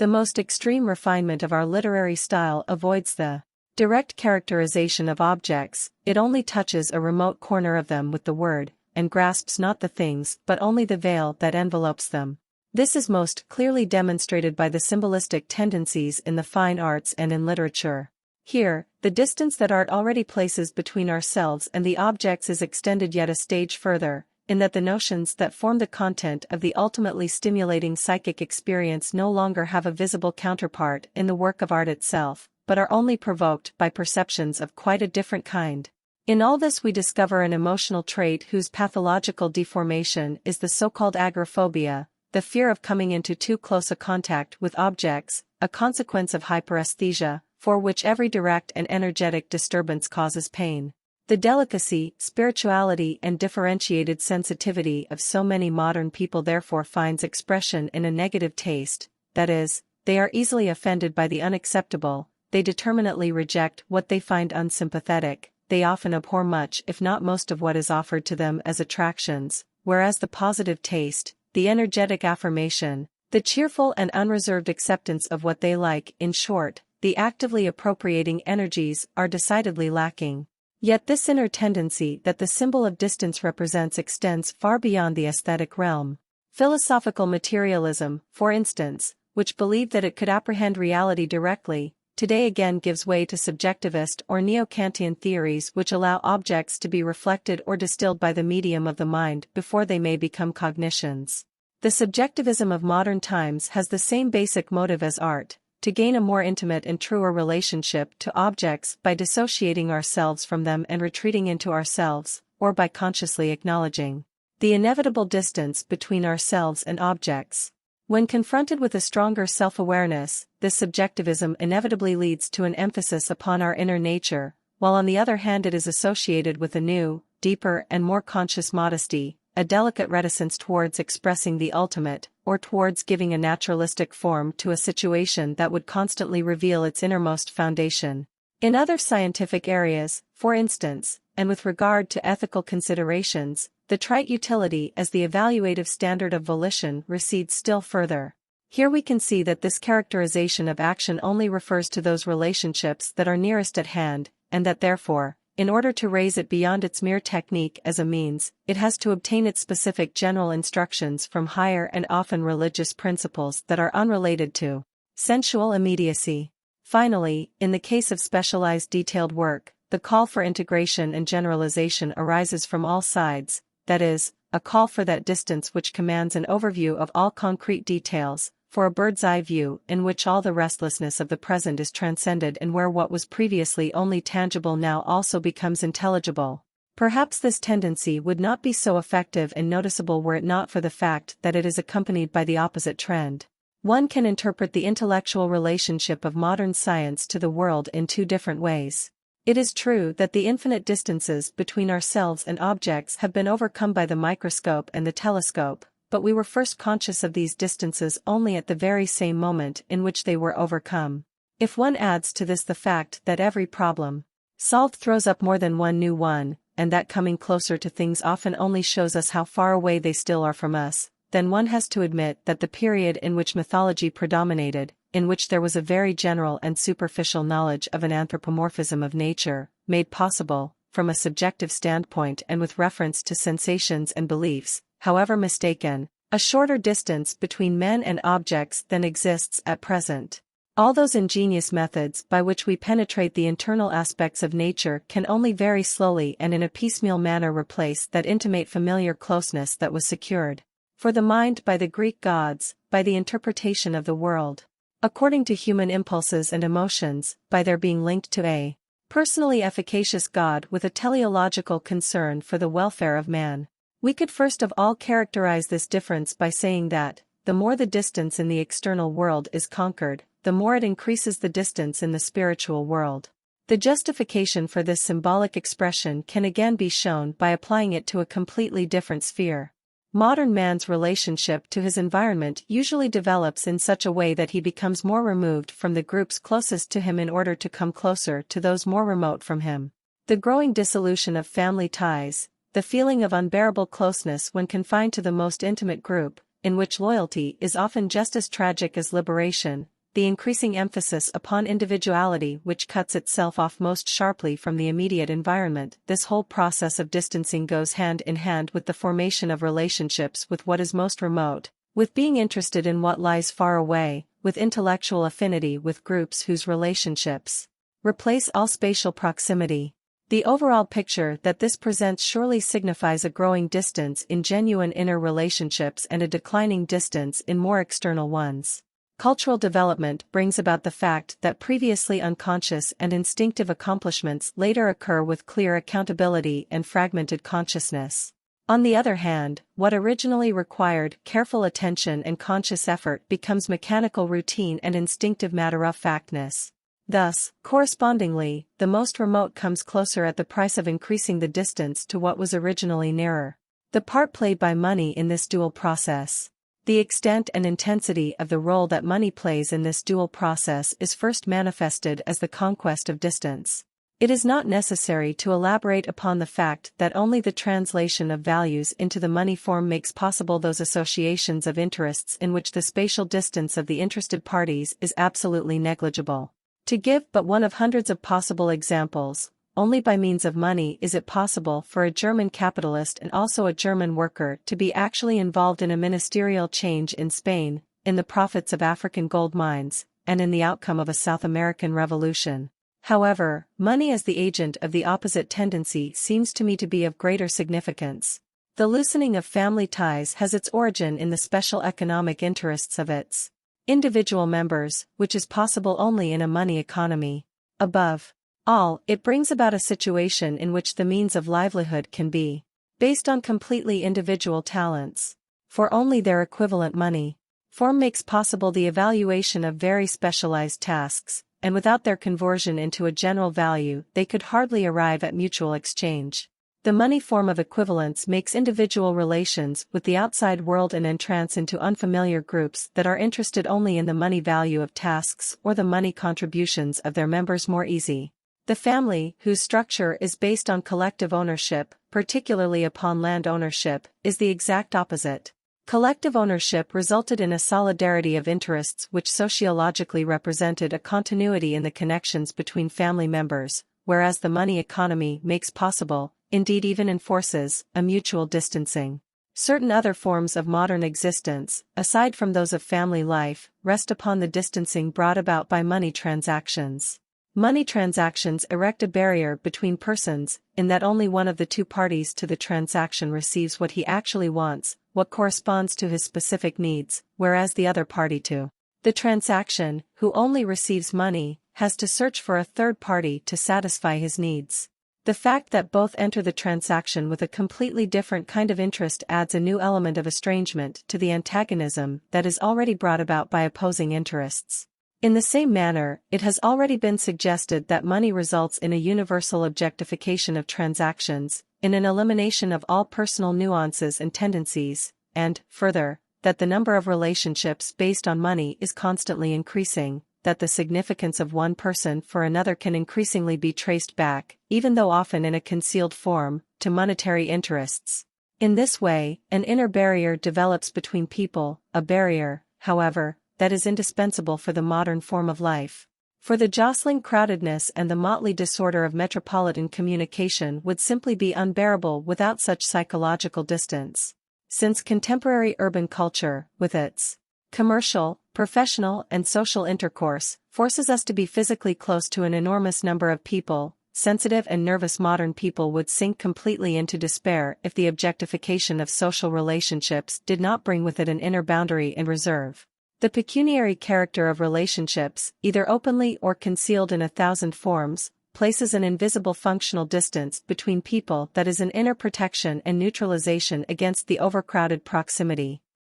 The most extreme refinement of our literary style avoids the direct characterization of objects, it only touches a remote corner of them with the word, and grasps not the things but only the veil that envelopes them. This is most clearly demonstrated by the symbolistic tendencies in the fine arts and in literature. Here, the distance that art already places between ourselves and the objects is extended yet a stage further, in that the notions that form the content of the ultimately stimulating psychic experience no longer have a visible counterpart in the work of art itself, but are only provoked by perceptions of quite a different kind. In all this we discover an emotional trait whose pathological deformation is the so-called agoraphobia, the fear of coming into too close a contact with objects, a consequence of hyperesthesia, for which every direct and energetic disturbance causes pain. The delicacy, spirituality and differentiated sensitivity of so many modern people therefore finds expression in a negative taste, that is, they are easily offended by the unacceptable, they determinately reject what they find unsympathetic, they often abhor much if not most of what is offered to them as attractions, whereas the positive taste, the energetic affirmation, the cheerful and unreserved acceptance of what they like, in short, the actively appropriating energies are decidedly lacking. Yet this inner tendency that the symbol of distance represents extends far beyond the aesthetic realm. Philosophical materialism, for instance, which believed that it could apprehend reality directly, today again gives way to subjectivist or neo-Kantian theories which allow objects to be reflected or distilled by the medium of the mind before they may become cognitions. The subjectivism of modern times has the same basic motive as art, to gain a more intimate and truer relationship to objects by dissociating ourselves from them and retreating into ourselves, or by consciously acknowledging the inevitable distance between ourselves and objects. When confronted with a stronger self-awareness, this subjectivism inevitably leads to an emphasis upon our inner nature, while on the other hand it is associated with a new, deeper and more conscious modesty, a delicate reticence towards expressing the ultimate, or towards giving a naturalistic form to a situation that would constantly reveal its innermost foundation. In other scientific areas, for instance, and with regard to ethical considerations, the trite utility as the evaluative standard of volition recedes still further. Here we can see that this characterization of action only refers to those relationships that are nearest at hand, and that therefore, in order to raise it beyond its mere technique as a means, it has to obtain its specific general instructions from higher and often religious principles that are unrelated to sensual immediacy. Finally, in the case of specialized detailed work, the call for integration and generalization arises from all sides, that is, a call for that distance which commands an overview of all concrete details, for a bird's-eye view in which all the restlessness of the present is transcended and where what was previously only tangible now also becomes intelligible. Perhaps this tendency would not be so effective and noticeable were it not for the fact that it is accompanied by the opposite trend. One can interpret the intellectual relationship of modern science to the world in two different ways. It is true that the infinite distances between ourselves and objects have been overcome by the microscope and the telescope, but we were first conscious of these distances only at the very same moment in which they were overcome. If one adds to this the fact that every problem solved throws up more than one new one, and that coming closer to things often only shows us how far away they still are from us, then one has to admit that the period in which mythology predominated, in which there was a very general and superficial knowledge of an anthropomorphism of nature, made possible, from a subjective standpoint and with reference to sensations and beliefs, however mistaken, a shorter distance between men and objects than exists at present. All those ingenious methods by which we penetrate the internal aspects of nature can only very slowly and in a piecemeal manner replace that intimate familiar closeness that was secured for the mind by the Greek gods, by the interpretation of the world according to human impulses and emotions, by their being linked to a personally efficacious God with a teleological concern for the welfare of man. We could first of all characterize this difference by saying that, the more the distance in the external world is conquered, the more it increases the distance in the spiritual world. The justification for this symbolic expression can again be shown by applying it to a completely different sphere. Modern man's relationship to his environment usually develops in such a way that he becomes more removed from the groups closest to him in order to come closer to those more remote from him. The growing dissolution of family ties, the feeling of unbearable closeness when confined to the most intimate group, in which loyalty is often just as tragic as liberation, the increasing emphasis upon individuality which cuts itself off most sharply from the immediate environment. This whole process of distancing goes hand in hand with the formation of relationships with what is most remote, with being interested in what lies far away, with intellectual affinity with groups whose relationships replace all spatial proximity. The overall picture that this presents surely signifies a growing distance in genuine inner relationships and a declining distance in more external ones. Cultural development brings about the fact that previously unconscious and instinctive accomplishments later occur with clear accountability and fragmented consciousness. On the other hand, what originally required careful attention and conscious effort becomes mechanical routine and instinctive matter-of-factness. Thus, correspondingly, the most remote comes closer at the price of increasing the distance to what was originally nearer. The part played by money in this dual process. The extent and intensity of the role that money plays in this dual process is first manifested as the conquest of distance. It is not necessary to elaborate upon the fact that only the translation of values into the money form makes possible those associations of interests in which the spatial distance of the interested parties is absolutely negligible. To give but one of hundreds of possible examples, only by means of money is it possible for a German capitalist and also a German worker to be actually involved in a ministerial change in Spain, in the profits of African gold mines, and in the outcome of a South American revolution. However, money as the agent of the opposite tendency seems to me to be of greater significance. The loosening of family ties has its origin in the special economic interests of its individual members, which is possible only in a money economy. Above all, it brings about a situation in which the means of livelihood can be based on completely individual talents, for only their equivalent money form makes possible the evaluation of very specialized tasks, and without their conversion into a general value they could hardly arrive at mutual exchange. The money form of equivalence makes individual relations with the outside world and entrance into unfamiliar groups that are interested only in the money value of tasks or the money contributions of their members more easy. The family, whose structure is based on collective ownership, particularly upon land ownership, is the exact opposite. Collective ownership resulted in a solidarity of interests which sociologically represented a continuity in the connections between family members, whereas the money economy makes possible, indeed even enforces, a mutual distancing. Certain other forms of modern existence, aside from those of family life, rest upon the distancing brought about by money transactions. Money transactions erect a barrier between persons, in that only one of the two parties to the transaction receives what he actually wants, what corresponds to his specific needs, whereas the other party to the transaction, who only receives money, has to search for a third party to satisfy his needs. The fact that both enter the transaction with a completely different kind of interest adds a new element of estrangement to the antagonism that is already brought about by opposing interests. In the same manner, it has already been suggested that money results in a universal objectification of transactions, in an elimination of all personal nuances and tendencies, and, further, that the number of relationships based on money is constantly increasing, that the significance of one person for another can increasingly be traced back, even though often in a concealed form, to monetary interests. In this way, an inner barrier develops between people, a barrier, however, that is indispensable for the modern form of life. For the jostling crowdedness and the motley disorder of metropolitan communication would simply be unbearable without such psychological distance. Since contemporary urban culture, with its commercial, professional and social intercourse, forces us to be physically close to an enormous number of people, sensitive and nervous modern people would sink completely into despair if the objectification of social relationships did not bring with it an inner boundary and reserve. The pecuniary character of relationships, either openly or concealed in 1,000 forms, places an invisible functional distance between people that is an inner protection and neutralization against the overcrowded proximity.